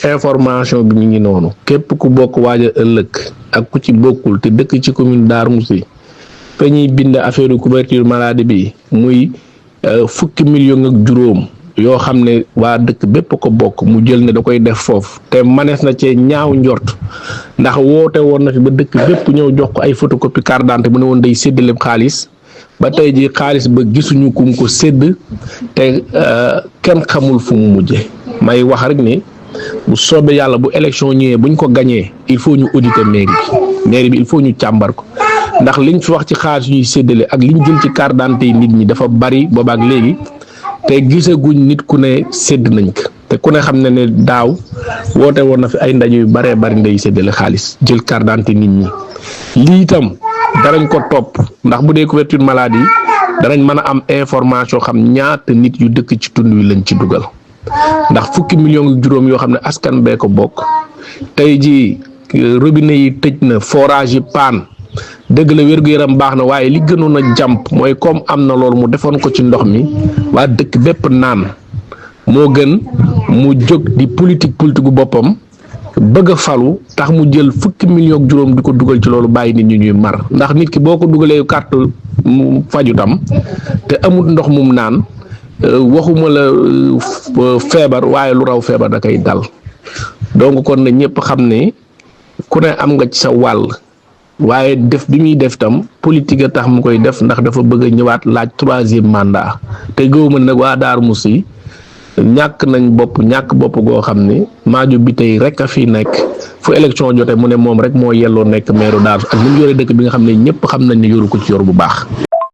information bi mi ngi noonu képp ku bokk waaja ëllëg ak ku ci bokkul te dëkk ci commune Darou Mousty fa ñuy bind affaire couverture maladie bi muy fukki million ak juróom yoo xam ne waa dëkk bépp ko bokk mu jël ne da koy def foofu te manees na cee ñaaw njort ndax woote woon na fi ba dëkk bépp ñëw jox ko ay photocopie carte d'identité mu ne woon day séddale xaalis ba tey ji xaalis ba gisuñu kum ko sédd te kenn xamul fu mu mujje may wax rek ne bu soobee yàlla bu élection ñëwee buñ ko gañee il faut ñu auditer mairie bi il faut ñu càmbar ko ndax liñ fi wax ci xaalis ñuy séddale ak liñ jël ci carte d'identité yi nit ñi dafa bari boobaak léegi te gisaguñ nit ku ne sédd nañ ko te ku ne xam ne ne daaw woote woon na fi ay ndaje yu baree bari ndey séddale xaalis jël carte d'identité nit ñi lii itam danañ ko topp ndax bu dee couverture maladie danañ mën a am information xam ñaata nit yu dëkk ci tund wi lañ ci dugal ndax fukki million ak juróom yoo xam ne askan bee ko bokk tey ji robinet yi tëj na forage yi paan dëgg la wér-gu-yaram baax na waaye li gënoon a jàmp mooy comme am na loolu mu defoon ko ci ndox mi waa dëkk bépp naan moo gën mu jóg di politique gu boppam bëgg a falu tax mu jël fukki million ak juróom di ko dugal ci loolu bàyyi nit ñi ñuy mar ndax nit ki boo ko dugalee carte mu faju tam te amul ndox mum naan waxuma la feebar waaye lu raw feebar da koy dal donc kon na ñëpp xam ne ku ne am nga ci sa wàll waaye def bi muy def tam politique a tax mu koy def ndax dafa bëgg a ñëwaat laaj 3e mandat te gëwuma nag waa Darou Mousty ñàkk nañ ñàkk bopp goo xam ne Madiou bi tey rek a fi nekk fu élection jotee mu ne moom rek moo yelloo nekk maire Darou ak ni mu yore dëkk bi nga xam ne ñëpp xam nañ ne yoru ko ci yor bu baax.